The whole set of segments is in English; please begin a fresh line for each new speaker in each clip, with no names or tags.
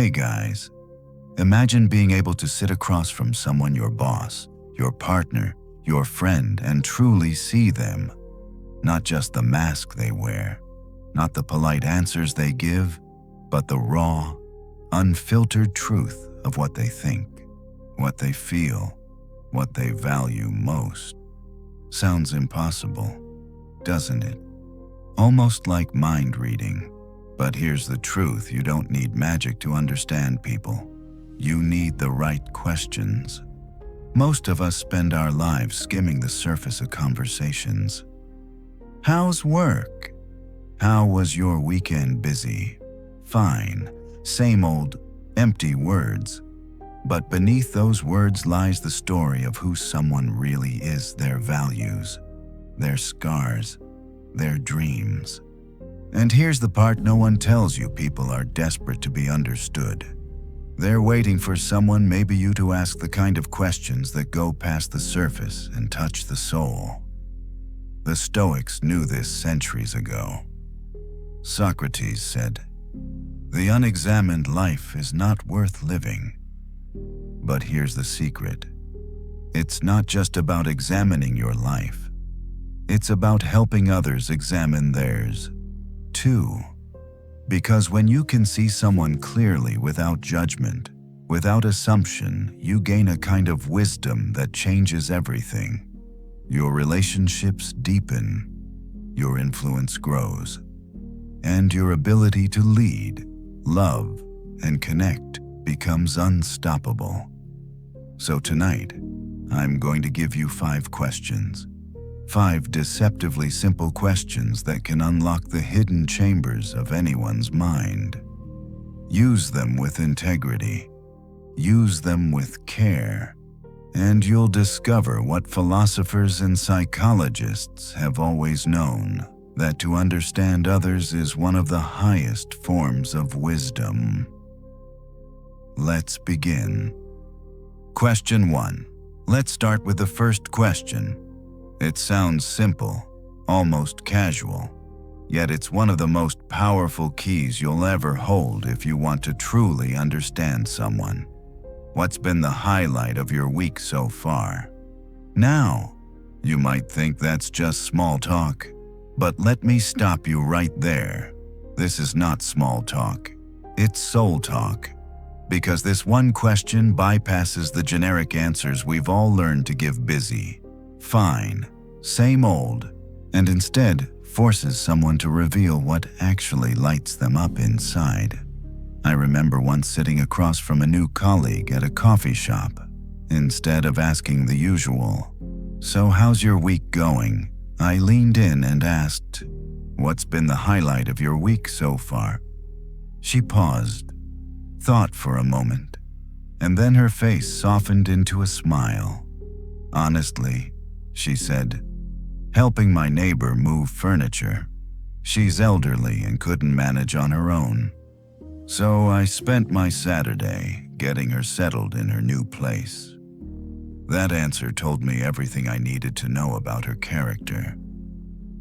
Hey guys, imagine being able to sit across from someone, your boss, your partner, your friend, and truly see them. Not just the mask they wear, not the polite answers they give, but the raw, unfiltered truth of what they think, what they feel, what they value most. Sounds impossible, doesn't it? Almost like mind reading. But here's the truth: you don't need magic to understand people. You need the right questions. Most of us spend our lives skimming the surface of conversations. How's work? How was your weekend? Busy? Fine. Same old, empty words. But beneath those words lies the story of who someone really is, their values, their scars, their dreams. And here's the part no one tells you: people are desperate to be understood. They're waiting for someone, maybe you, to ask the kind of questions that go past the surface and touch the soul. The Stoics knew this centuries ago. Socrates said, "The unexamined life is not worth living." But here's the secret. It's not just about examining your life. It's about helping others examine theirs, too. Because when you can see someone clearly, without judgment, without assumption, you gain a kind of wisdom that changes everything. Your relationships deepen, your influence grows, and your ability to lead, love, and connect becomes unstoppable. So tonight, I'm going to give you 5 questions. 5 deceptively simple questions that can unlock the hidden chambers of anyone's mind. Use them with integrity. Use them with care. And you'll discover what philosophers and psychologists have always known: that to understand others is one of the highest forms of wisdom. Let's begin. Question 1. Let's start with the first question. It sounds simple, almost casual, yet it's one of the most powerful keys you'll ever hold if you want to truly understand someone. What's been the highlight of your week so far? Now, you might think that's just small talk, but let me stop you right there. This is not small talk, it's soul talk. Because this one question bypasses the generic answers we've all learned to give: busy, fine, same old, and instead forces someone to reveal what actually lights them up inside. I remember once sitting across from a new colleague at a coffee shop. Instead of asking the usual, "So how's your week going?" I leaned in and asked, "What's been the highlight of your week so far?" She paused, thought for a moment, and then her face softened into a smile. "Honestly," she said, "helping my neighbor move furniture. She's elderly and couldn't manage on her own. So I spent my Saturday getting her settled in her new place." That answer told me everything I needed to know about her character.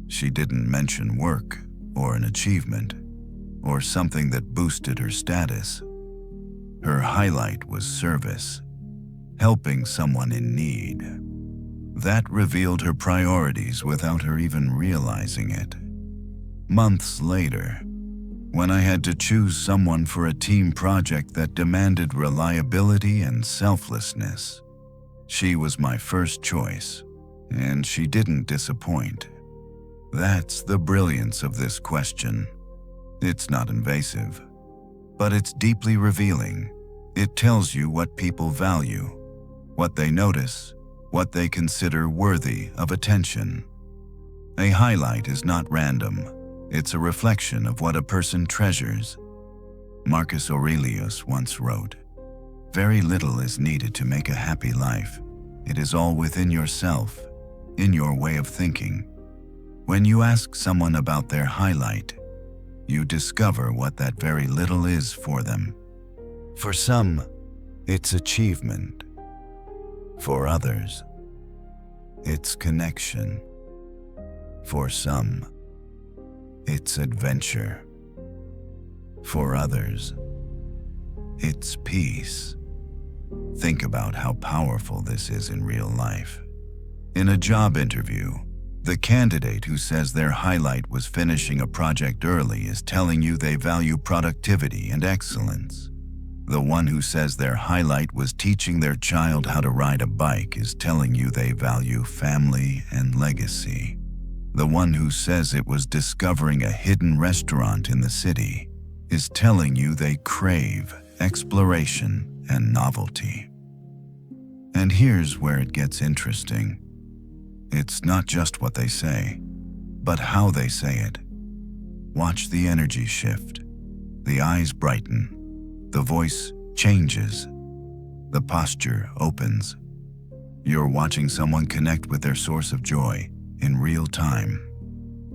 She didn't mention work or an achievement or something that boosted her status. Her highlight was service, helping someone in need. That revealed her priorities without her even realizing it. Months later, when I had to choose someone for a team project that demanded reliability and selflessness, she was my first choice, and she didn't disappoint. That's the brilliance of this question. It's not invasive, but it's deeply revealing. It tells you what people value, what they notice, what they consider worthy of attention. A highlight is not random. It's a reflection of what a person treasures. Marcus Aurelius once wrote, "Very little is needed to make a happy life. It is all within yourself, in your way of thinking." When you ask someone about their highlight, you discover what that very little is for them. For some, it's achievement. For others, it's connection. For some, it's adventure. For others, It's peace. Think about how powerful this is in real life. In a job interview, the candidate who says their highlight was finishing a project early is telling you they value productivity and excellence. The one who says their highlight was teaching their child how to ride a bike is telling you they value family and legacy. The one who says it was discovering a hidden restaurant in the city is telling you they crave exploration and novelty. And here's where it gets interesting. It's not just what they say, but how they say it. Watch the energy shift. The eyes brighten. The voice changes. The posture opens. You're watching someone connect with their source of joy in real time.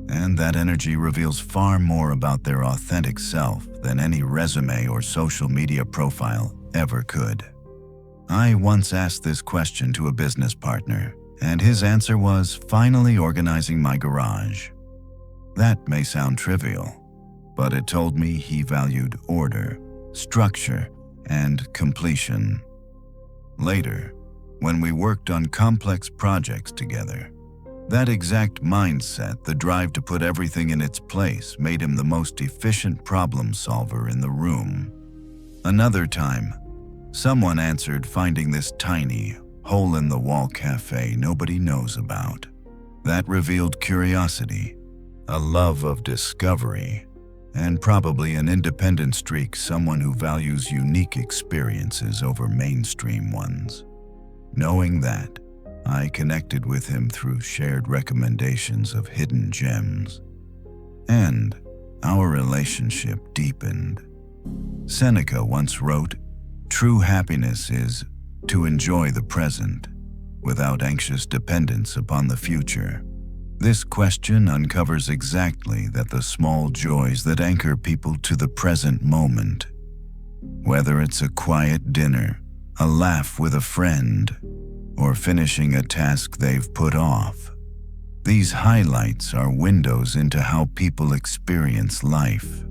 And that energy reveals far more about their authentic self than any resume or social media profile ever could. I once asked this question to a business partner, and his answer was finally organizing my garage. That may sound trivial, but it told me he valued order, structure, and completion. Later, when we worked on complex projects together, that exact mindset, the drive to put everything in its place, made him the most efficient problem solver in the room. Another time, someone answered finding this tiny, hole-in-the-wall cafe nobody knows about. That revealed curiosity, a love of discovery, and probably an independent streak, someone who values unique experiences over mainstream ones. Knowing that, I connected with him through shared recommendations of hidden gems, and our relationship deepened. Seneca once wrote, "True happiness is to enjoy the present, without anxious dependence upon the future." This question uncovers exactly that: the small joys that anchor people to the present moment. Whether it's a quiet dinner, a laugh with a friend, or finishing a task they've put off. These highlights are windows into how people experience life.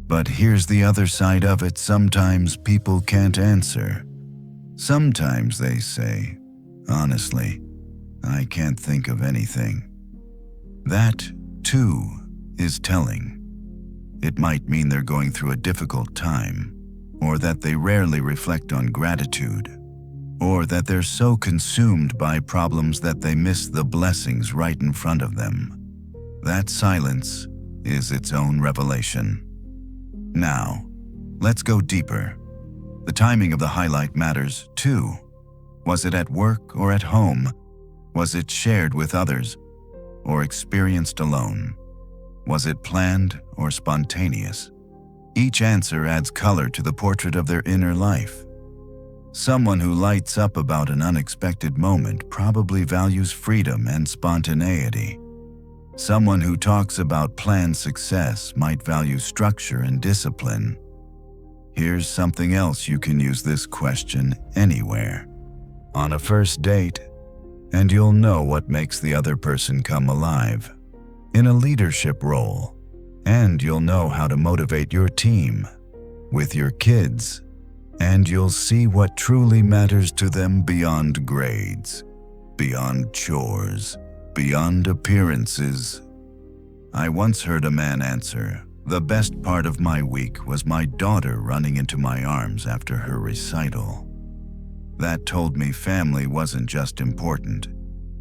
But here's the other side of it: sometimes people can't answer. Sometimes they say, "Honestly, I can't think of anything." That, too, is telling. It might mean they're going through a difficult time, or that they rarely reflect on gratitude, or that they're so consumed by problems that they miss the blessings right in front of them. That silence is its own revelation. Now, let's go deeper. The timing of the highlight matters too. Was it at work or at home? Was it shared with others or experienced alone? Was it planned or spontaneous? Each answer adds color to the portrait of their inner life. Someone who lights up about an unexpected moment probably values freedom and spontaneity. Someone who talks about planned success might value structure and discipline. Here's something else you can use this question anywhere. On a first date, and you'll know what makes the other person come alive. In a leadership role, and you'll know how to motivate your team. With your kids, and you'll see what truly matters to them beyond grades, beyond chores, beyond appearances. I once heard a man answer, "The best part of my week was my daughter running into my arms after her recital." That told me family wasn't just important,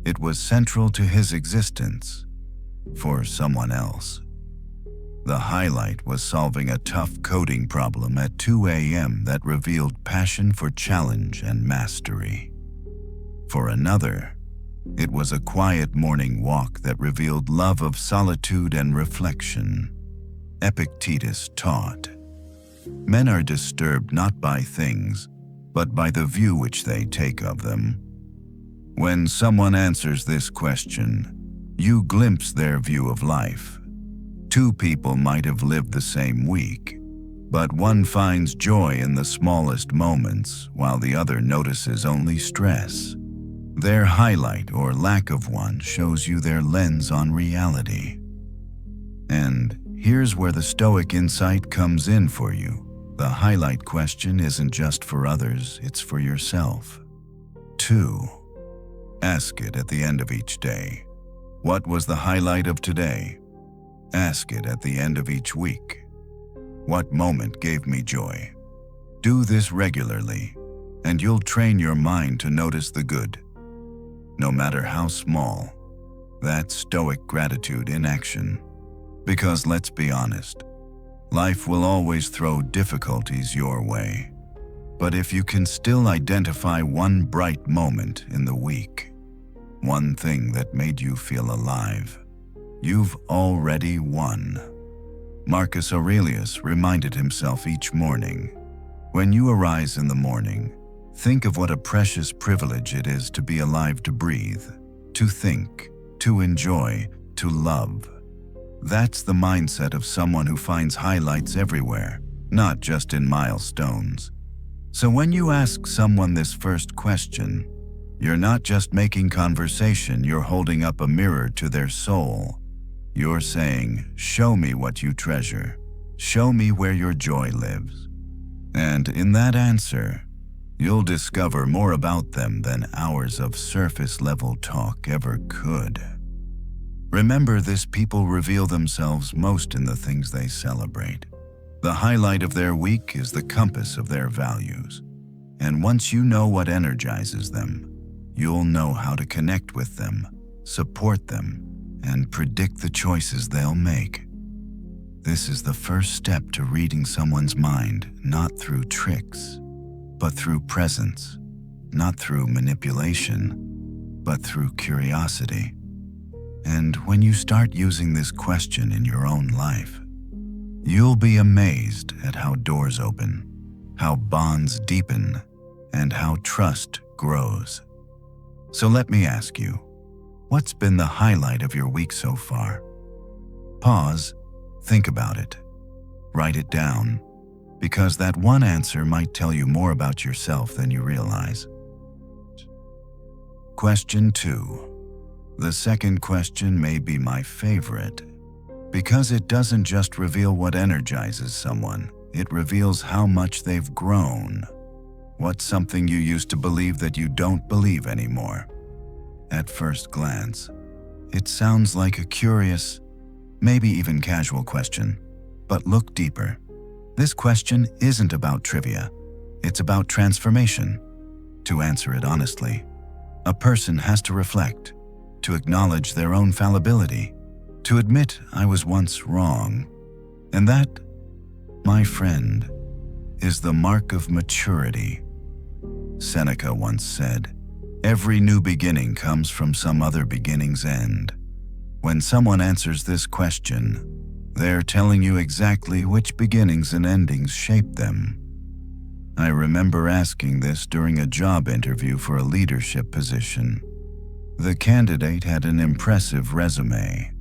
it was central to his existence, for someone else. The highlight was solving a tough coding problem at 2 a.m. that revealed passion for challenge and mastery. For another, it was a quiet morning walk that revealed love of solitude and reflection. Epictetus taught, "Men are disturbed not by things, but by the view which they take of them." When someone answers this question, you glimpse their view of life. Two people might have lived the same week, but one finds joy in the smallest moments while the other notices only stress. Their highlight or lack of one shows you their lens on reality. And here's where the Stoic insight comes in for you. The highlight question isn't just for others, it's for yourself. 2. Ask it at the end of each day. What was the highlight of today? Ask it at the end of each week. What moment gave me joy? Do this regularly, and you'll train your mind to notice the good, no matter how small. That's Stoic gratitude in action. Because let's be honest, life will always throw difficulties your way. But if you can still identify one bright moment in the week, one thing that made you feel alive, you've already won. Marcus Aurelius reminded himself each morning, when you arise in the morning, think of what a precious privilege it is to be alive, to breathe, to think, to enjoy, to love. That's the mindset of someone who finds highlights everywhere, not just in milestones. So when you ask someone this first question, you're not just making conversation, you're holding up a mirror to their soul. You're saying, show me what you treasure. Show me where your joy lives. And in that answer, you'll discover more about them than hours of surface-level talk ever could. Remember this: people reveal themselves most in the things they celebrate. The highlight of their week is the compass of their values. And once you know what energizes them, you'll know how to connect with them, support them, and predict the choices they'll make. This is the first step to reading someone's mind, not through tricks, but through presence, not through manipulation, but through curiosity. And when you start using this question in your own life, you'll be amazed at how doors open, how bonds deepen, and how trust grows. So let me ask you, what's been the highlight of your week so far? Pause, think about it, write it down, because that one answer might tell you more about yourself than you realize. Question 2. The second question may be my favorite, because it doesn't just reveal what energizes someone, it reveals how much they've grown. What's something you used to believe that you don't believe anymore? At first glance, it sounds like a curious, maybe even casual question, but look deeper. This question isn't about trivia, it's about transformation. To answer it honestly, a person has to reflect, to acknowledge their own fallibility, to admit I was once wrong. And that, my friend, is the mark of maturity. Seneca once said, "Every new beginning comes from some other beginning's end." When someone answers this question, they're telling you exactly which beginnings and endings shaped them. I remember asking this during a job interview for a leadership position. The candidate had an impressive resume,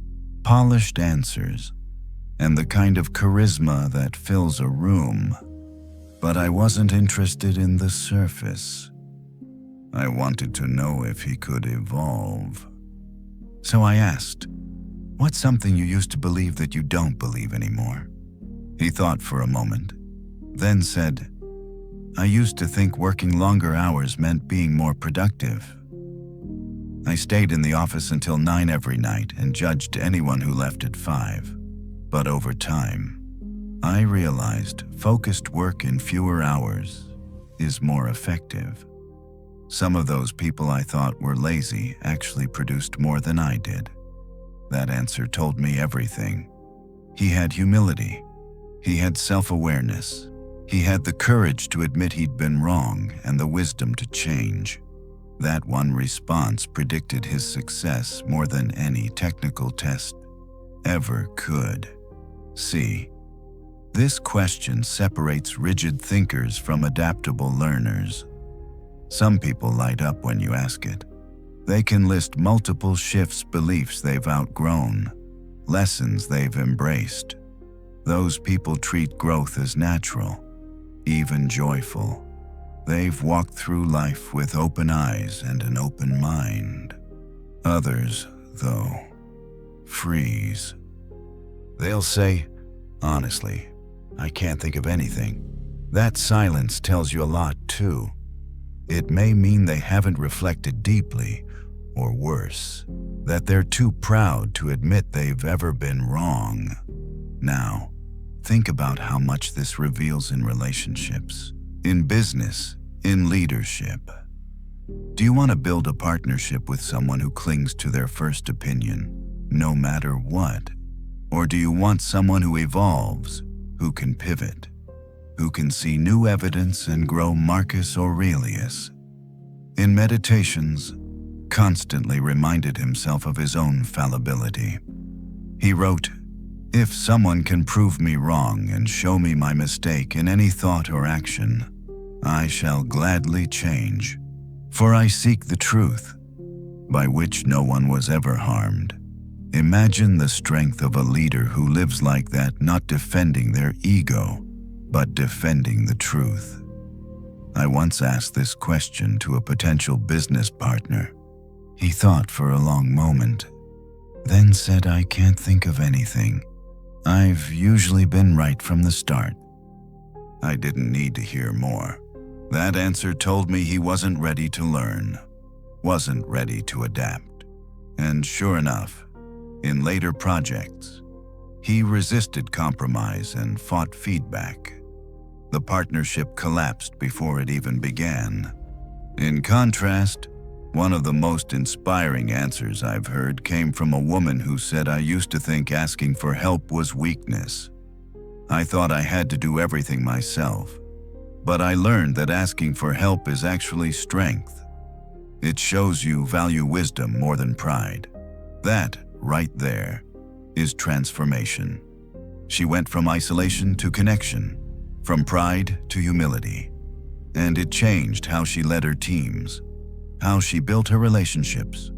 polished answers, and the kind of charisma that fills a room. But I wasn't interested in the surface. I wanted to know if he could evolve. So I asked, "What's something you used to believe that you don't believe anymore?" He thought for a moment, then said, "I used to think working longer hours meant being more productive. I stayed in the office until 9 every night and judged anyone who left at 5. But over time, I realized focused work in fewer hours is more effective. Some of those people I thought were lazy actually produced more than I did." That answer told me everything. He had humility. He had self-awareness. He had the courage to admit he'd been wrong and the wisdom to change. That one response predicted his success more than any technical test ever could. See, this question separates rigid thinkers from adaptable learners. Some people light up when you ask it. They can list multiple shifts, beliefs they've outgrown, lessons they've embraced. Those people treat growth as natural, even joyful. They've walked through life with open eyes and an open mind. Others, though, freeze. They'll say, "Honestly, I can't think of anything," That silence tells you a lot too. It may mean they haven't reflected deeply, or worse, that they're too proud to admit they've ever been wrong. Now, think about how much this reveals in relationships, in business, in leadership. Do you want to build a partnership with someone who clings to their first opinion, no matter what? Or do you want someone who evolves, who can pivot, who can see new evidence and grow? Marcus Aurelius, in Meditations, constantly reminded himself of his own fallibility. He wrote, "If someone can prove me wrong and show me my mistake in any thought or action, I shall gladly change, for I seek the truth, by which no one was ever harmed." Imagine the strength of a leader who lives like that, not defending their ego, but defending the truth. I once asked this question to a potential business partner. He thought for a long moment, then said, "I can't think of anything. I've usually been right from the start." I didn't need to hear more. That answer told me he wasn't ready to learn, wasn't ready to adapt. And sure enough, in later projects, he resisted compromise and fought feedback. The partnership collapsed before it even began. In contrast, one of the most inspiring answers I've heard came from a woman who said, "I used to think asking for help was weakness. I thought I had to do everything myself. But I learned that asking for help is actually strength. It shows you value wisdom more than pride. That, right there, is transformation." She went from isolation to connection, from pride to humility. And it changed how she led her teams, how she built her relationships,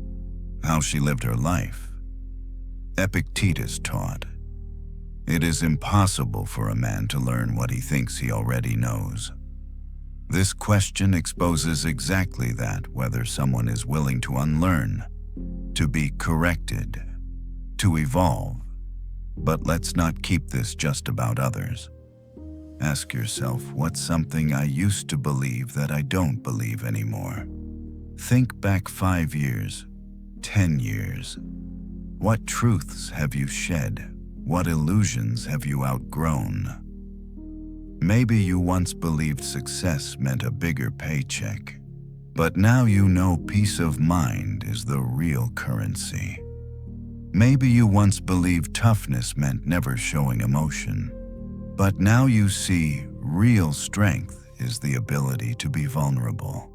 how she lived her life. Epictetus taught, "It is impossible for a man to learn what he thinks he already knows." This question exposes exactly that, whether someone is willing to unlearn, to be corrected, to evolve. But let's not keep this just about others. Ask yourself, what's something I used to believe that I don't believe anymore? Think back 5 years, 10 years. What truths have you shed? What illusions have you outgrown? Maybe you once believed success meant a bigger paycheck, but now you know peace of mind is the real currency. Maybe you once believed toughness meant never showing emotion, but now you see real strength is the ability to be vulnerable.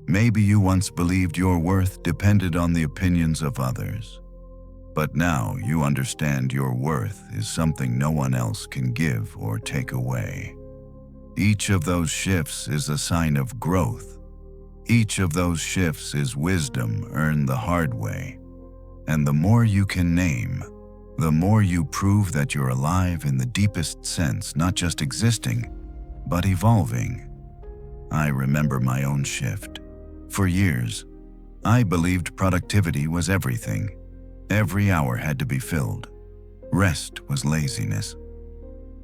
Maybe you once believed your worth depended on the opinions of others, but now you understand your worth is something no one else can give or take away. Each of those shifts is a sign of growth. Each of those shifts is wisdom earned the hard way. And the more you can name, the more you prove that you're alive in the deepest sense, not just existing, but evolving. I remember my own shift. For years, I believed productivity was everything. Every hour had to be filled. Rest was laziness.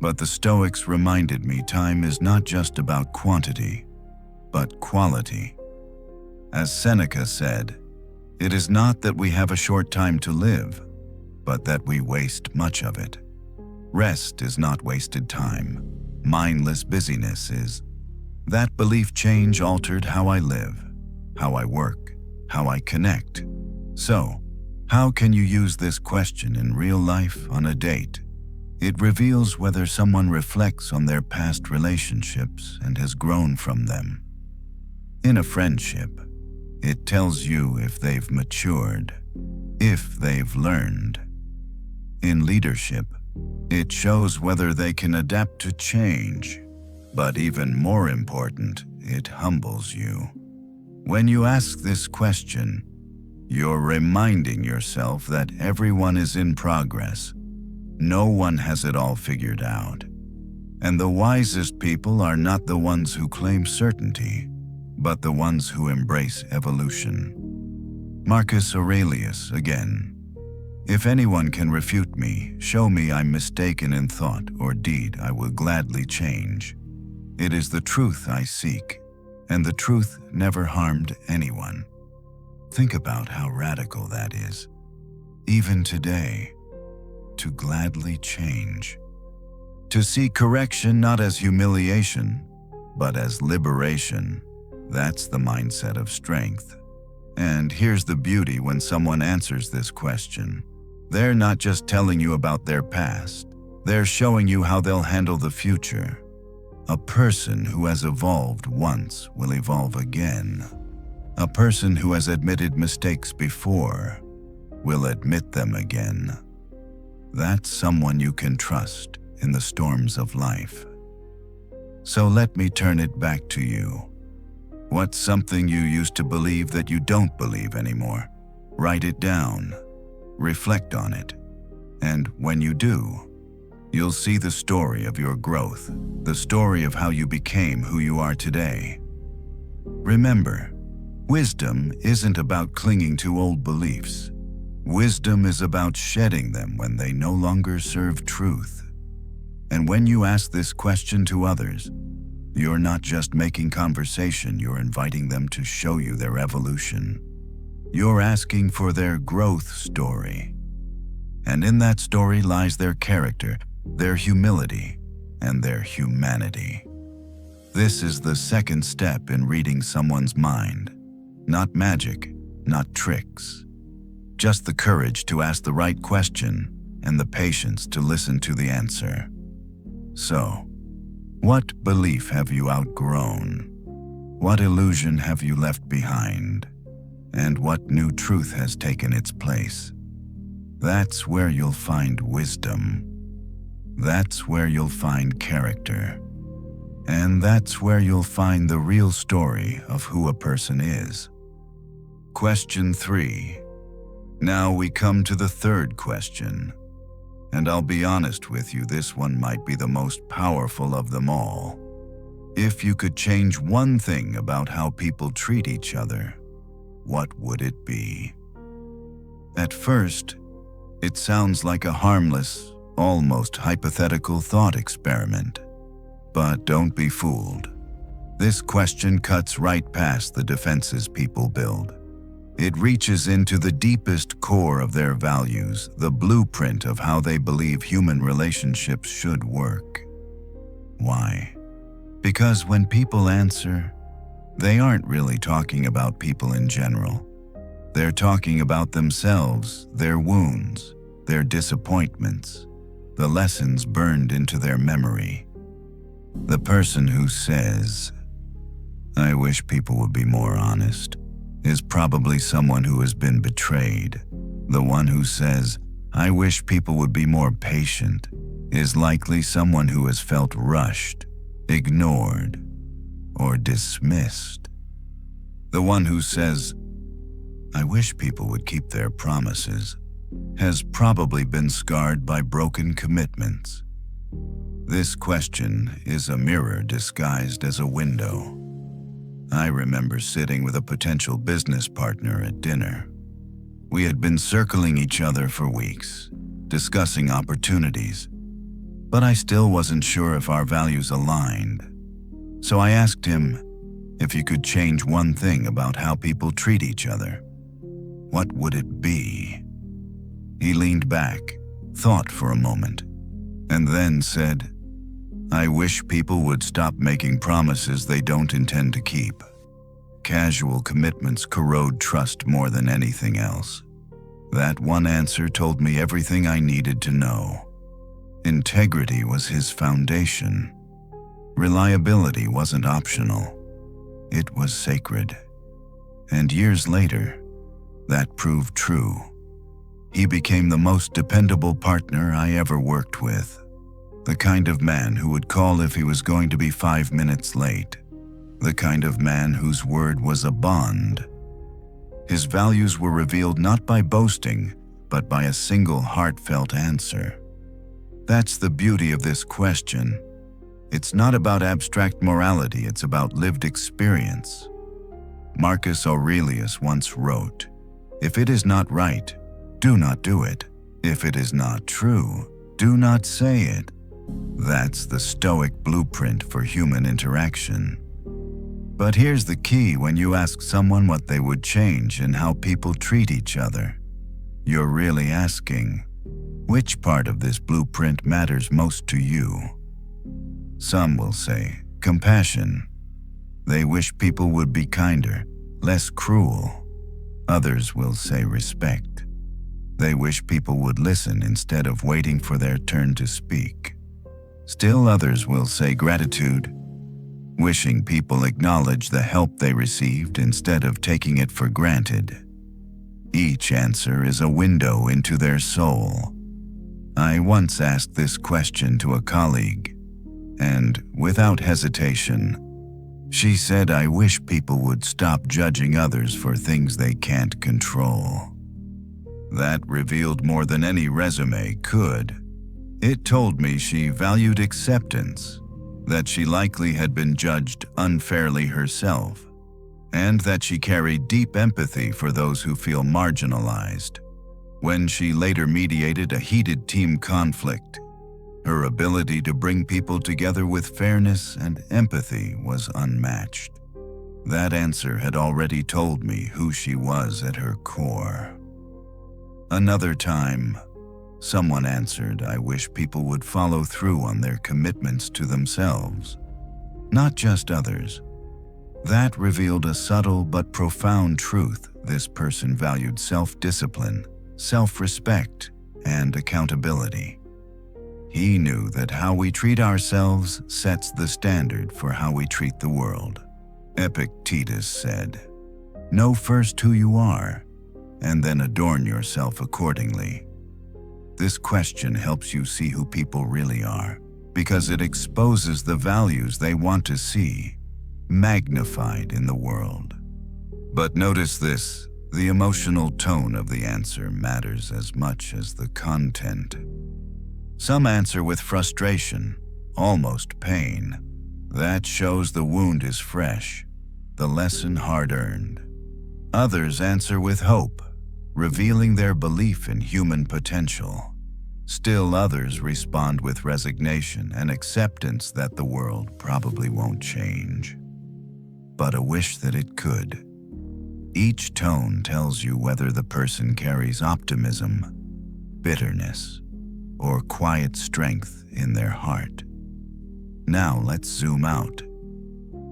But the Stoics reminded me time is not just about quantity, but quality. As Seneca said, "It is not that we have a short time to live, but that we waste much of it." Rest is not wasted time. Mindless busyness is. That belief change altered how I live, how I work, how I connect. So, how can you use this question in real life on a date? It reveals whether someone reflects on their past relationships and has grown from them. In a friendship, it tells you if they've matured, if they've learned. In leadership, it shows whether they can adapt to change. But even more important, it humbles you. When you ask this question, you're reminding yourself that everyone is in progress. No one has it all figured out. And the wisest people are not the ones who claim certainty, but the ones who embrace evolution. Marcus Aurelius again. "If anyone can refute me, show me I'm mistaken in thought or deed, I will gladly change." It is the truth I seek, and the truth never harmed anyone. Think about how radical that is. Even today, to gladly change. To see correction not as humiliation, but as liberation. That's the mindset of strength. And here's the beauty when someone answers this question. They're not just telling you about their past. They're showing you how they'll handle the future. A person who has evolved once will evolve again. A person who has admitted mistakes before will admit them again. That's someone you can trust in the storms of life. So let me turn it back to you. What's something you used to believe that you don't believe anymore? Write it down. Reflect on it. And when you do, you'll see the story of your growth, the story of how you became who you are today. Remember, wisdom isn't about clinging to old beliefs. Wisdom is about shedding them when they no longer serve truth. And when you ask this question to others, you're not just making conversation, you're inviting them to show you their evolution. You're asking for their growth story. And in that story lies their character, their humility, and their humanity. This is the second step in reading someone's mind. Not magic, not tricks. Just the courage to ask the right question and the patience to listen to the answer. So, what belief have you outgrown? What illusion have you left behind? And what new truth has taken its place? That's where you'll find wisdom. That's where you'll find character. And that's where you'll find the real story of who a person is. Question 3. Now we come to the third question. And I'll be honest with you, this one might be the most powerful of them all. If you could change one thing about how people treat each other, what would it be? At first, it sounds like a harmless, almost hypothetical thought experiment. But don't be fooled. This question cuts right past the defenses people build. It reaches into the deepest core of their values, the blueprint of how they believe human relationships should work. Why? Because when people answer, they aren't really talking about people in general. They're talking about themselves, their wounds, their disappointments, the lessons burned into their memory. The person who says, "I wish people would be more honest," is probably someone who has been betrayed. The one who says, "I wish people would be more patient," is likely someone who has felt rushed, ignored, or dismissed. The one who says, "I wish people would keep their promises," has probably been scarred by broken commitments. This question is a mirror disguised as a window. I remember sitting with a potential business partner at dinner. We had been circling each other for weeks, discussing opportunities, but I still wasn't sure if our values aligned. So I asked him if he could change one thing about how people treat each other. What would it be? He leaned back, thought for a moment, and then said, "I wish people would stop making promises they don't intend to keep. Casual commitments corrode trust more than anything else." That one answer told me everything I needed to know. Integrity was his foundation. Reliability wasn't optional. It was sacred. And years later, that proved true. He became the most dependable partner I ever worked with. The kind of man who would call if he was going to be 5 minutes late. The kind of man whose word was a bond. His values were revealed not by boasting, but by a single heartfelt answer. That's the beauty of this question. It's not about abstract morality, it's about lived experience. Marcus Aurelius once wrote, "If it is not right, do not do it. If it is not true, do not say it." That's the Stoic blueprint for human interaction. But here's the key when you ask someone what they would change in how people treat each other. You're really asking, which part of this blueprint matters most to you? Some will say compassion. They wish people would be kinder, less cruel. Others will say respect. They wish people would listen instead of waiting for their turn to speak. Still others will say gratitude, wishing people acknowledge the help they received instead of taking it for granted. Each answer is a window into their soul. I once asked this question to a colleague, and without hesitation, she said, "I wish people would stop judging others for things they can't control." That revealed more than any resume could. It told me she valued acceptance, that she likely had been judged unfairly herself, and that she carried deep empathy for those who feel marginalized. When she later mediated a heated team conflict, her ability to bring people together with fairness and empathy was unmatched. That answer had already told me who she was at her core. Another time, someone answered, "I wish people would follow through on their commitments to themselves, not just others." That revealed a subtle but profound truth. This person valued self-discipline, self-respect, and accountability. He knew that how we treat ourselves sets the standard for how we treat the world. Epictetus said, "Know first who you are, and then adorn yourself accordingly." This question helps you see who people really are, because it exposes the values they want to see magnified in the world. But notice this, the emotional tone of the answer matters as much as the content. Some answer with frustration, almost pain. That shows the wound is fresh, the lesson hard-earned. Others answer with hope, revealing their belief in human potential. Still others respond with resignation and acceptance that the world probably won't change, but a wish that it could. Each tone tells you whether the person carries optimism, bitterness, or quiet strength in their heart. Now let's zoom out.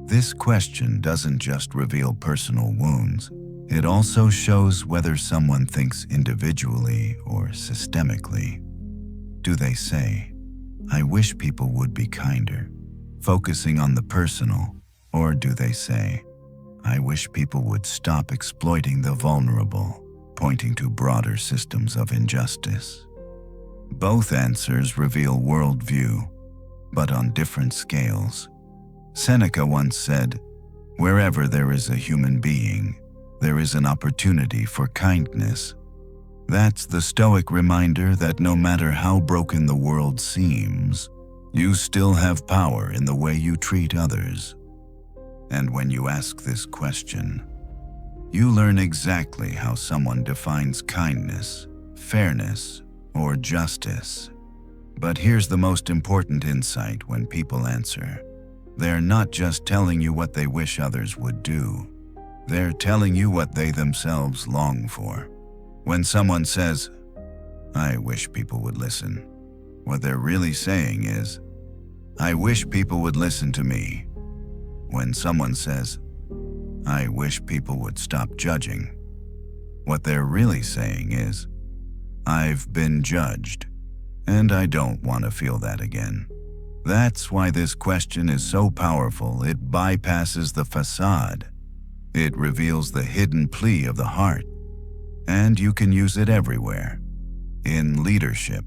This question doesn't just reveal personal wounds, it also shows whether someone thinks individually or systemically. Do they say, "I wish people would be kinder," focusing on the personal, or do they say, "I wish people would stop exploiting the vulnerable," pointing to broader systems of injustice? Both answers reveal worldview, but on different scales. Seneca once said, "Wherever there is a human being, there is an opportunity for kindness." That's the Stoic reminder that no matter how broken the world seems, you still have power in the way you treat others. And when you ask this question, you learn exactly how someone defines kindness, fairness, or justice. But here's the most important insight when people answer. They're not just telling you what they wish others would do. They're telling you what they themselves long for. When someone says, "I wish people would listen," what they're really saying is, "I wish people would listen to me." When someone says, "I wish people would stop judging," what they're really saying is, "I've been judged, and I don't want to feel that again." That's why this question is so powerful. It bypasses the facade. It reveals the hidden plea of the heart, and you can use it everywhere. In leadership,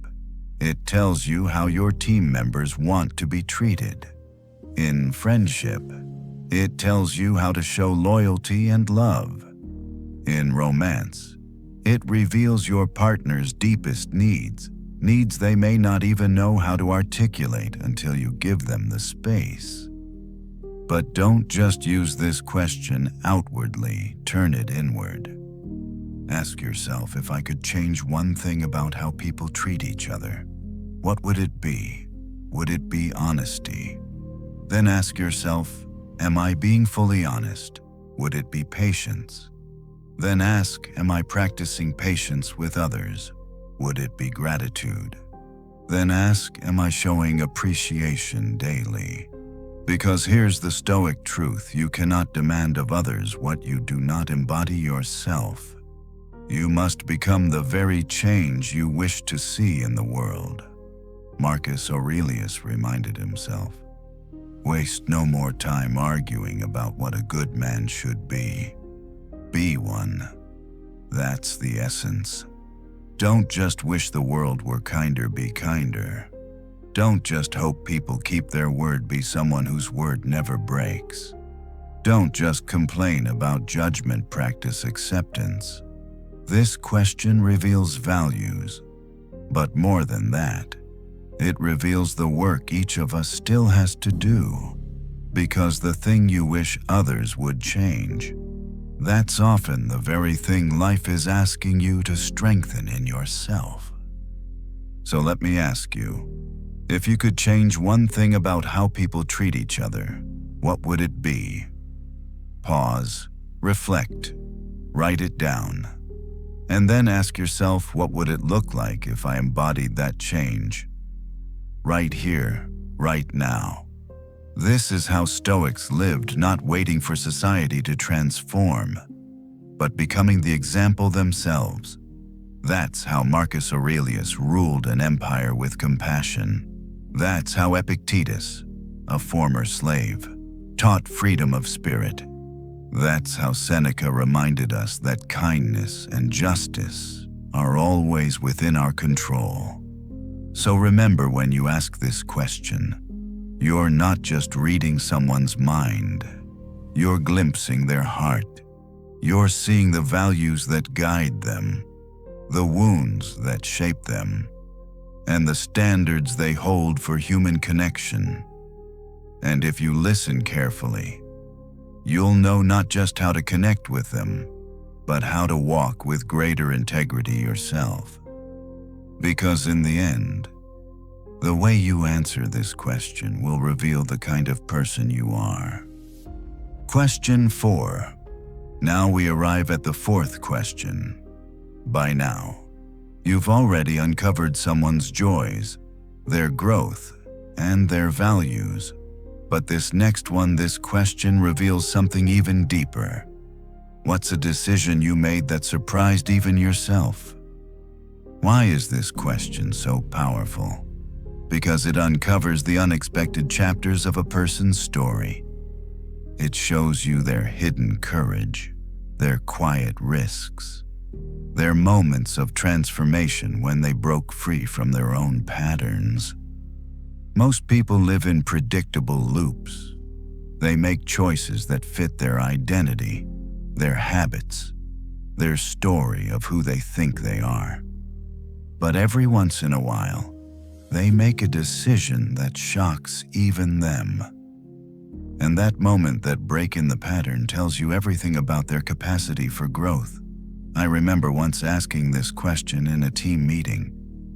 it tells you how your team members want to be treated. In friendship, it tells you how to show loyalty and love. In romance, it reveals your partner's deepest needs they may not even know how to articulate until you give them the space. But don't just use this question outwardly, turn it inward. Ask yourself, if I could change one thing about how people treat each other, what would it be? Would it be honesty? Then ask yourself, am I being fully honest? Would it be patience? Then ask, am I practicing patience with others? Would it be gratitude? Then ask, am I showing appreciation daily? Because here's the Stoic truth: you cannot demand of others what you do not embody yourself. You must become the very change you wish to see in the world. Marcus Aurelius reminded himself, waste no more time arguing about what a good man should be. Be one. That's the essence. Don't just wish the world were kinder, be kinder. Don't just hope people keep their word, be someone whose word never breaks. Don't just complain about judgment, practice acceptance. This question reveals values, but more than that, it reveals the work each of us still has to do. Because the thing you wish others would change, that's often the very thing life is asking you to strengthen in yourself. So let me ask you, if you could change one thing about how people treat each other, what would it be? Pause, reflect, write it down, and then ask yourself, what would it look like if I embodied that change? Right here, right now. This is how Stoics lived, not waiting for society to transform, but becoming the example themselves. That's how Marcus Aurelius ruled an empire with compassion. That's how Epictetus, a former slave, taught freedom of spirit. That's how Seneca reminded us that kindness and justice are always within our control. So remember, when you ask this question, you're not just reading someone's mind. You're glimpsing their heart. You're seeing the values that guide them, the wounds that shape them, and the standards they hold for human connection. And if you listen carefully, you'll know not just how to connect with them, but how to walk with greater integrity yourself. Because in the end, the way you answer this question will reveal the kind of person you are. Question 4. Now we arrive at the fourth question. By now, you've already uncovered someone's joys, their growth, and their values. But this next one, this question reveals something even deeper. What's a decision you made that surprised even yourself? Why is this question so powerful? Because it uncovers the unexpected chapters of a person's story. It shows you their hidden courage, their quiet risks, their moments of transformation when they broke free from their own patterns. Most people live in predictable loops. They make choices that fit their identity, their habits, their story of who they think they are. But every once in a while, they make a decision that shocks even them. And that moment, that break in the pattern, tells you everything about their capacity for growth. I remember once asking this question in a team meeting.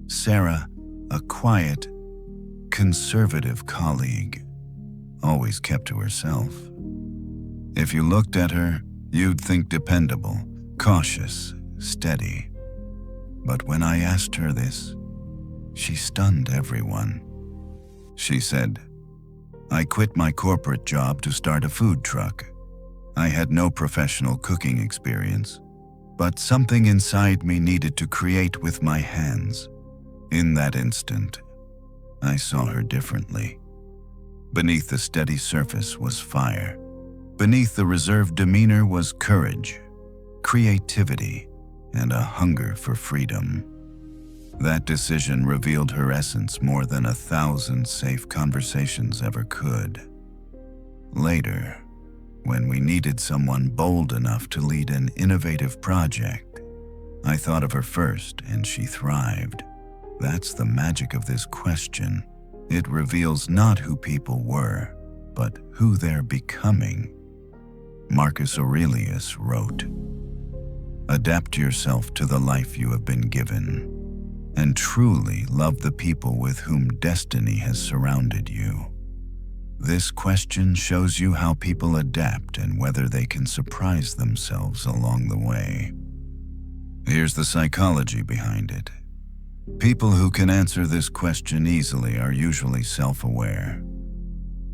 Sarah, a quiet, conservative colleague, always kept to herself. If you looked at her, you'd think dependable, cautious, steady. But when I asked her this, she stunned everyone. She said, I quit my corporate job to start a food truck. I had no professional cooking experience, but something inside me needed to create with my hands. In that instant, I saw her differently. Beneath the steady surface was fire. Beneath the reserved demeanor was courage, creativity, and a hunger for freedom. That decision revealed her essence more than 1,000 safe conversations ever could. Later, when we needed someone bold enough to lead an innovative project, I thought of her first, and she thrived. That's the magic of this question. It reveals not who people were, but who they're becoming. Marcus Aurelius wrote, "Adapt yourself to the life you have been given. and truly love the people with whom destiny has surrounded you? This question shows you how people adapt and whether they can surprise themselves along the way. Here's the psychology behind it. People who can answer this question easily are usually self-aware.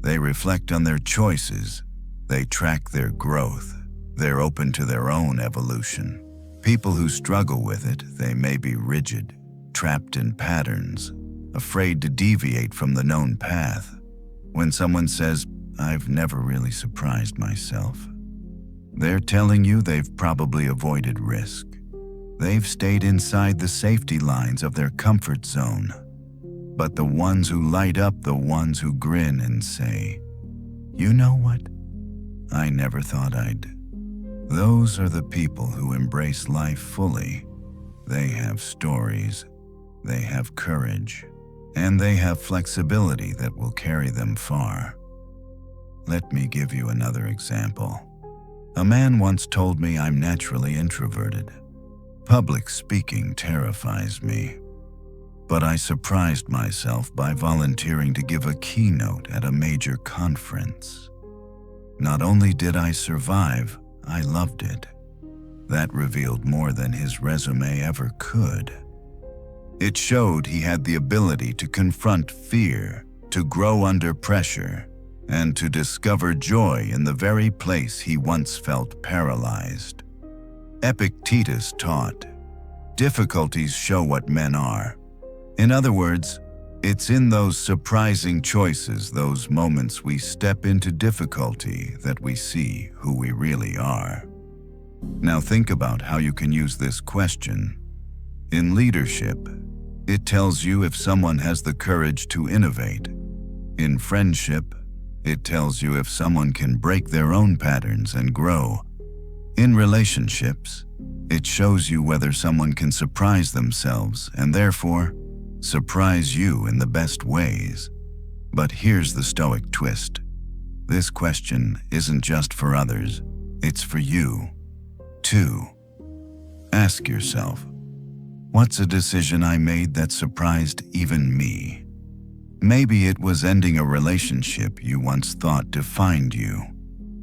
They reflect on their choices, they track their growth, they're open to their own evolution. People who struggle with it, they may be rigid, trapped in patterns, afraid to deviate from the known path. When someone says, "I've never really surprised myself," they're telling you they've probably avoided risk. They've stayed inside the safety lines of their comfort zone. But the ones who light up, the ones who grin and say, "You know what? I never thought I'd." Those are the people who embrace life fully. They have stories, they have courage, and they have flexibility that will carry them far. Let me give you another example. A man once told me I'm naturally introverted. Public speaking terrifies me. But I surprised myself by volunteering to give a keynote at a major conference. Not only did I survive, I loved it. That revealed more than his resume ever could. It showed he had the ability to confront fear, to grow under pressure, and to discover joy in the very place he once felt paralyzed. Epictetus taught, "Difficulties show what men are." In other words, it's in those surprising choices, those moments we step into difficulty, that we see who we really are. Now think about how you can use this question. In leadership, it tells you if someone has the courage to innovate. In friendship, it tells you if someone can break their own patterns and grow. In relationships, it shows you whether someone can surprise themselves and therefore surprise you in the best ways. But here's the Stoic twist. This question isn't just for others, it's for you, too. Ask yourself, what's a decision I made that surprised even me? Maybe it was ending a relationship you once thought defined you.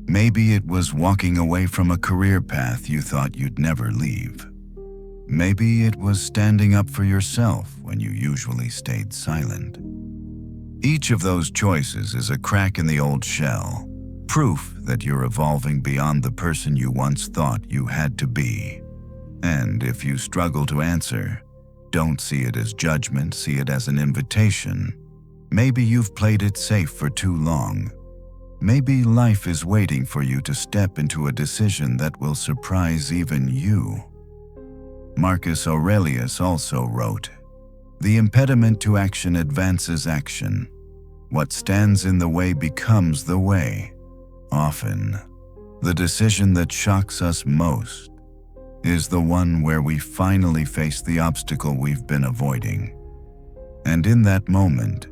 Maybe it was walking away from a career path you thought you'd never leave. Maybe it was standing up for yourself when you usually stayed silent. Each of those choices is a crack in the old shell, proof that you're evolving beyond the person you once thought you had to be. And if you struggle to answer, don't see it as judgment, see it as an invitation. Maybe you've played it safe for too long. Maybe life is waiting for you to step into a decision that will surprise even you. Marcus Aurelius also wrote, "The impediment to action advances action. What stands in the way becomes the way." Often, the decision that shocks us most is the one where we finally face the obstacle we've been avoiding. And in that moment,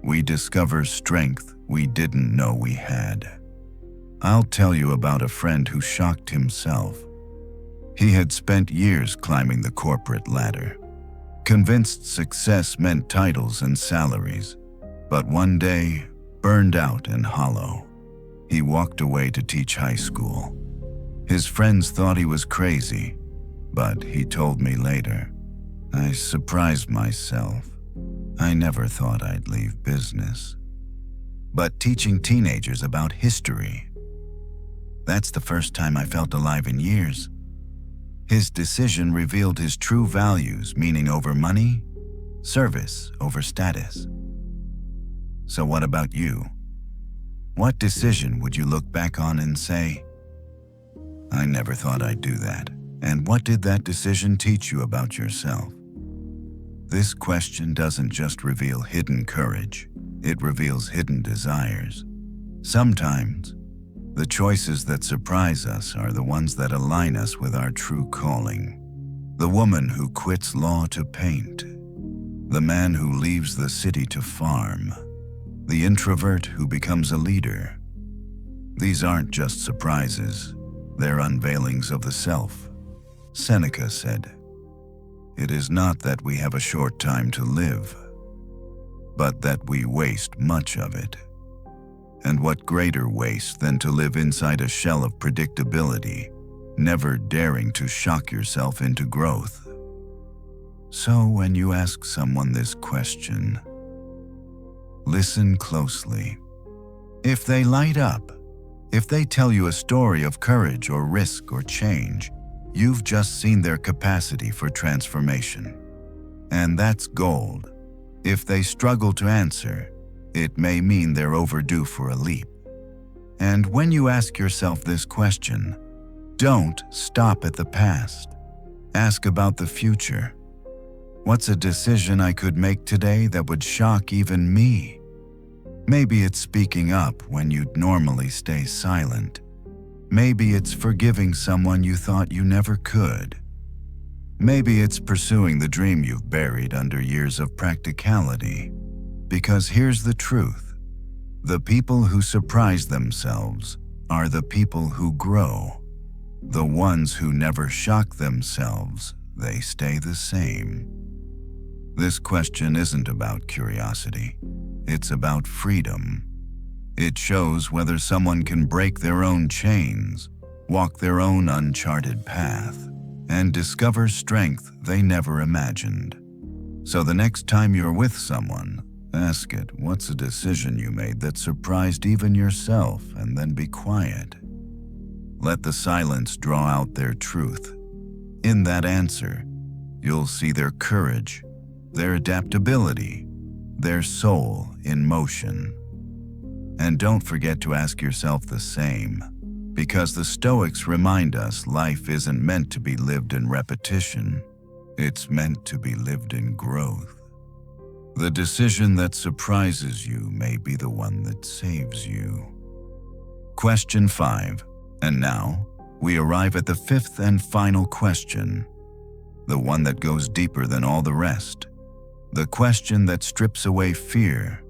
we discover strength we didn't know we had. I'll tell you about a friend who shocked himself. He had spent years climbing the corporate ladder, convinced success meant titles and salaries, but one day, burned out and hollow, he walked away to teach high school. His friends thought he was crazy, but he told me later, "I surprised myself. I never thought I'd leave business." But teaching teenagers about history, that's the first time I felt alive in years. His decision revealed his true values, meaning over money, service over status. So what about you? What decision would you look back on and say, "I never thought I'd do that"? And what did that decision teach you about yourself? This question doesn't just reveal hidden courage, it reveals hidden desires. Sometimes, the choices that surprise us are the ones that align us with our true calling. The woman who quits law to paint, the man who leaves the city to farm, the introvert who becomes a leader. These aren't just surprises, they're unveilings of the self. Seneca said, It is not that we have a short time to live, but that we waste much of it. And what greater waste than to live inside a shell of predictability, never daring to shock yourself into growth? So when you ask someone this question, listen closely. If they light up, if they tell you a story of courage or risk or change, you've just seen their capacity for transformation. And that's gold. If they struggle to answer, it may mean they're overdue for a leap. And when you ask yourself this question, don't stop at the past. Ask about the future. What's a decision I could make today that would shock even me? Maybe it's speaking up when you'd normally stay silent. Maybe it's forgiving someone you thought you never could. Maybe it's pursuing the dream you've buried under years of practicality. Because here's the truth. The people who surprise themselves are the people who grow. The ones who never shock themselves, they stay the same. This question isn't about curiosity. It's about freedom. It shows whether someone can break their own chains, walk their own uncharted path, and discover strength they never imagined. So the next time you're with someone, ask it, what's a decision you made that surprised even yourself, and then be quiet. Let the silence draw out their truth. In that answer, you'll see their courage, their adaptability, their soul in motion. And don't forget to ask yourself the same, because the Stoics remind us life isn't meant to be lived in repetition. It's meant to be lived in growth. The decision that surprises you may be the one that saves you. Question 5. And now, we arrive at the fifth and final question, the one that goes deeper than all the rest. The question that strips away fear,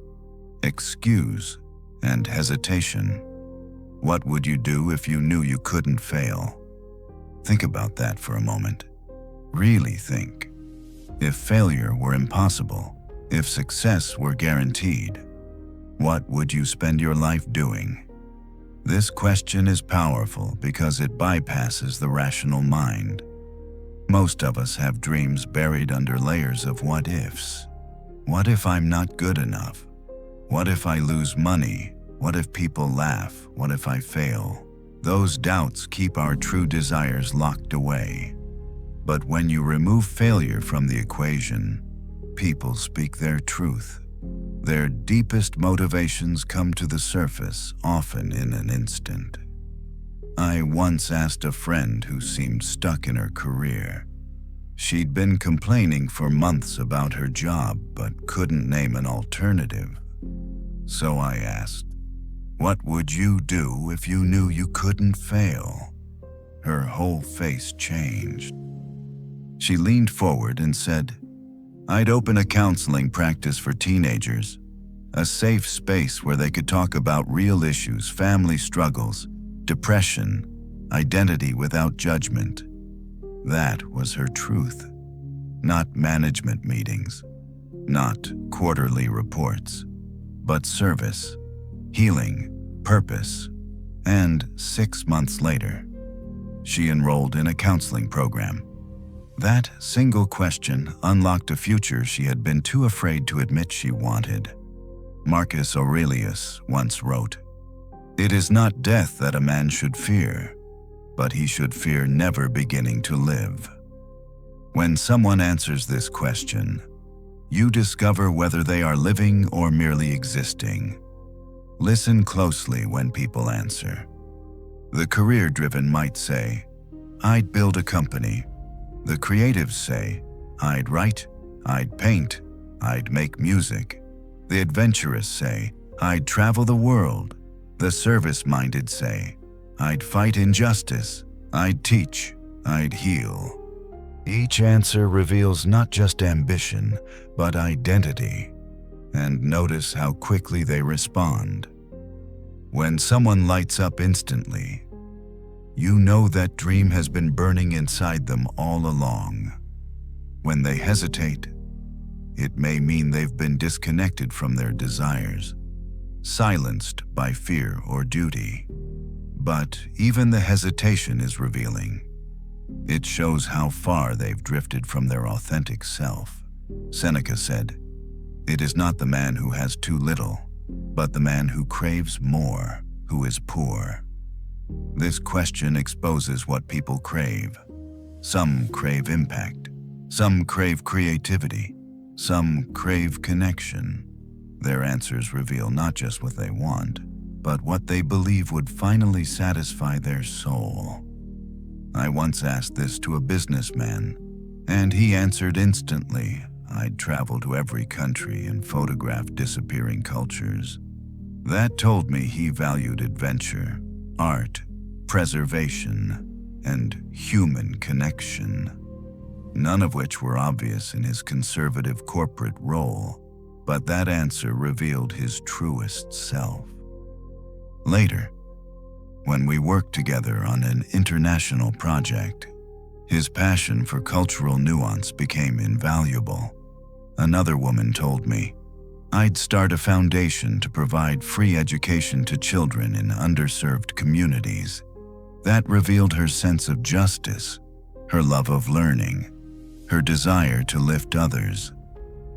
excuse, and hesitation. What would you do if you knew you couldn't fail? Think about that for a moment. Really think. If failure were impossible, if success were guaranteed, what would you spend your life doing? This question is powerful because it bypasses the rational mind. Most of us have dreams buried under layers of what-ifs. What if I'm not good enough? What if I lose money? What if people laugh? What if I fail? Those doubts keep our true desires locked away. But when you remove failure from the equation, people speak their truth. Their deepest motivations come to the surface, often in an instant. I once asked a friend who seemed stuck in her career. She'd been complaining for months about her job, but couldn't name an alternative. So I asked, "What would you do if you knew you couldn't fail?" Her whole face changed. She leaned forward and said, "I'd open a counseling practice for teenagers, a safe space where they could talk about real issues, family struggles, depression, identity without judgment." That was her truth. Not management meetings, not quarterly reports, but service, healing, purpose. And 6 months later, she enrolled in a counseling program. That single question unlocked a future she had been too afraid to admit she wanted. Marcus Aurelius once wrote, "It is not death that a man should fear, but he should fear never beginning to live." When someone answers this question, you discover whether they are living or merely existing. Listen closely when people answer. The career-driven might say, "I'd build a company." The creatives say, "I'd write, I'd paint, I'd make music." The adventurous say, "I'd travel the world." The service-minded say, "I'd fight injustice, I'd teach, I'd heal." Each answer reveals not just ambition, but identity. And notice how quickly they respond. When someone lights up instantly, you know that dream has been burning inside them all along. When they hesitate, it may mean they've been disconnected from their desires, silenced by fear or duty. But even the hesitation is revealing. It shows how far they've drifted from their authentic self. Seneca said, "It is not the man who has too little, but the man who craves more, who is poor." This question exposes what people crave. Some crave impact. Some crave creativity. Some crave connection. Their answers reveal not just what they want, but what they believe would finally satisfy their soul. I once asked this to a businessman, and he answered instantly. I'd traveled to every country and photographed disappearing cultures. That told me he valued adventure, art, preservation, and human connection, none of which were obvious in his conservative corporate role, but that answer revealed his truest self. Later, when we worked together on an international project, his passion for cultural nuance became invaluable. Another woman told me, "I'd start a foundation to provide free education to children in underserved communities." That revealed her sense of justice, her love of learning, her desire to lift others.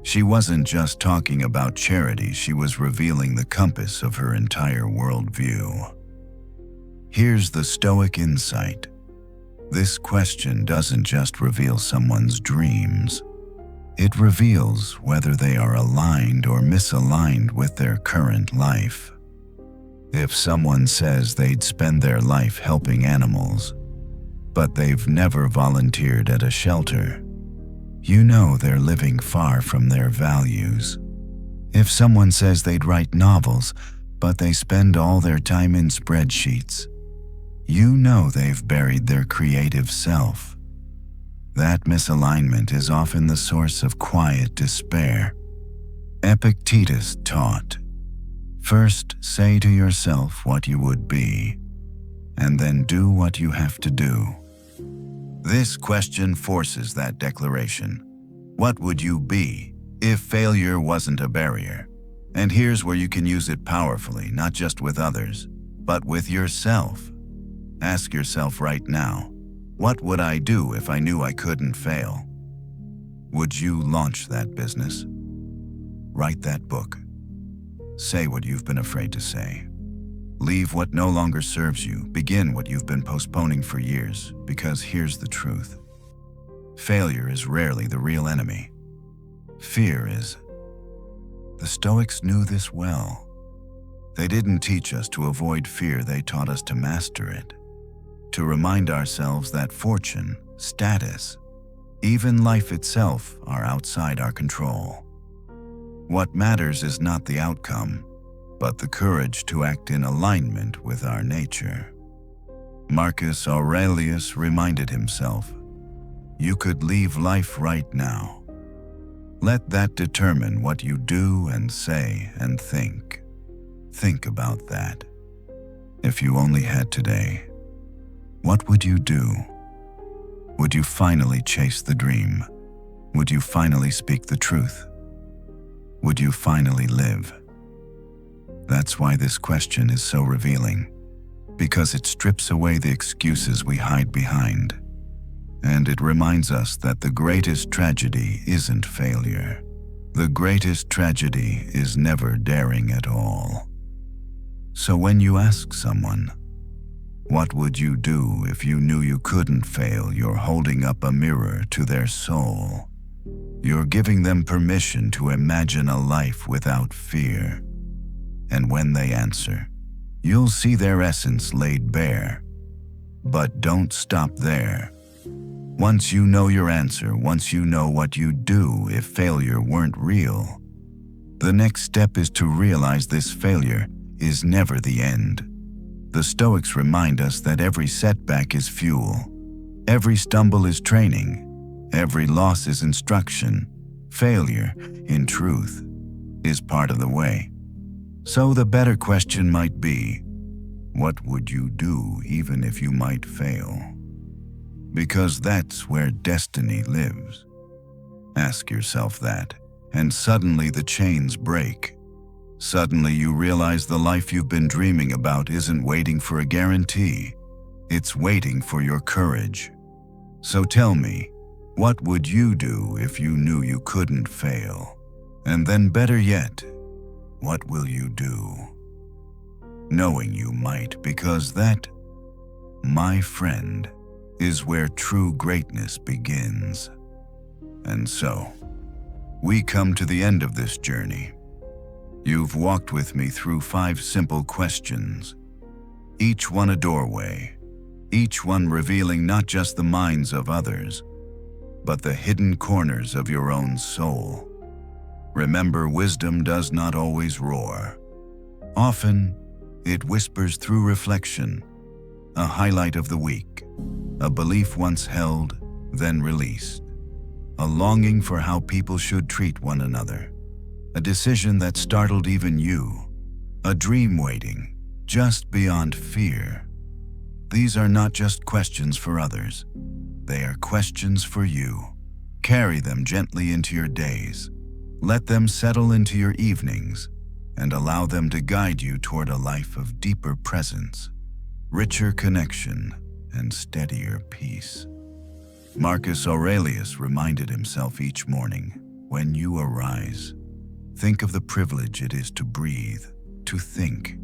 She wasn't just talking about charity, she was revealing the compass of her entire worldview. Here's the Stoic insight. This question doesn't just reveal someone's dreams. It reveals whether they are aligned or misaligned with their current life. If someone says they'd spend their life helping animals, but they've never volunteered at a shelter, you know they're living far from their values. If someone says they'd write novels, but they spend all their time in spreadsheets, you know they've buried their creative self. That misalignment is often the source of quiet despair. Epictetus taught, "First say to yourself what you would be, and then do what you have to do." This question forces that declaration. What would you be if failure wasn't a barrier? And here's where you can use it powerfully, not just with others, but with yourself. Ask yourself right now, what would I do if I knew I couldn't fail? Would you launch that business? Write that book? Say what you've been afraid to say. Leave what no longer serves you. Begin what you've been postponing for years, because here's the truth. Failure is rarely the real enemy. Fear is. The Stoics knew this well. They didn't teach us to avoid fear, they taught us to master it. To remind ourselves that fortune, status, even life itself are outside our control. What matters is not the outcome, but the courage to act in alignment with our nature. Marcus Aurelius reminded himself, "You could leave life right now. Let that determine what you do and say and think." Think about that. If you only had today, what would you do? Would you finally chase the dream? Would you finally speak the truth? Would you finally live? That's why this question is so revealing, because it strips away the excuses we hide behind. And it reminds us that the greatest tragedy isn't failure. The greatest tragedy is never daring at all. So when you ask someone, what would you do if you knew you couldn't fail, you're holding up a mirror to their soul. You're giving them permission to imagine a life without fear. And when they answer, you'll see their essence laid bare. But don't stop there. Once you know your answer, once you know what you'd do if failure weren't real, the next step is to realize this failure is never the end. The Stoics remind us that every setback is fuel, every stumble is training, every loss is instruction. Failure, in truth, is part of the way. So the better question might be, what would you do even if you might fail? Because that's where destiny lives. Ask yourself that, and suddenly the chains break. Suddenly you realize the life you've been dreaming about isn't waiting for a guarantee. It's waiting for your courage. So tell me, what would you do if you knew you couldn't fail? And then better yet, what will you do? Knowing you might, because that, my friend, is where true greatness begins. And so, we come to the end of this journey. You've walked with me through 5 simple questions, each one a doorway, each one revealing not just the minds of others, but the hidden corners of your own soul. Remember, wisdom does not always roar. Often, it whispers through reflection, a highlight of the week, a belief once held, then released, a longing for how people should treat one another, a decision that startled even you, a dream waiting just beyond fear. These are not just questions for others. They are questions for you. Carry them gently into your days. Let them settle into your evenings, and allow them to guide you toward a life of deeper presence, richer connection, and steadier peace. Marcus Aurelius reminded himself each morning, when you arise, think of the privilege it is to breathe, to think,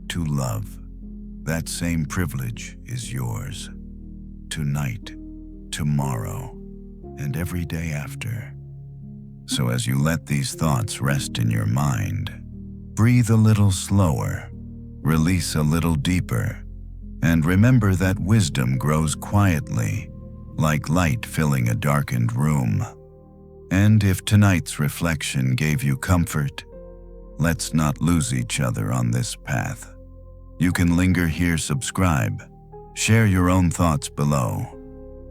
to love. That same privilege is yours. Tonight, tomorrow, and every day after. So as you let these thoughts rest in your mind, breathe a little slower, release a little deeper, and remember that wisdom grows quietly, like light filling a darkened room. And if tonight's reflection gave you comfort, let's not lose each other on this path. You can linger here, subscribe, share your own thoughts below,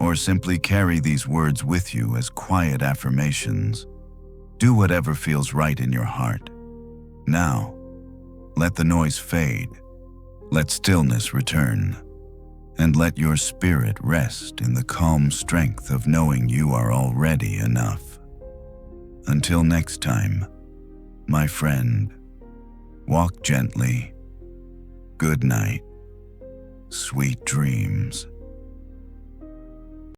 or simply carry these words with you as quiet affirmations. Do whatever feels right in your heart. Now, let the noise fade, let stillness return, and let your spirit rest in the calm strength of knowing you are already enough. Until next time, my friend, walk gently. Good night. Sweet dreams.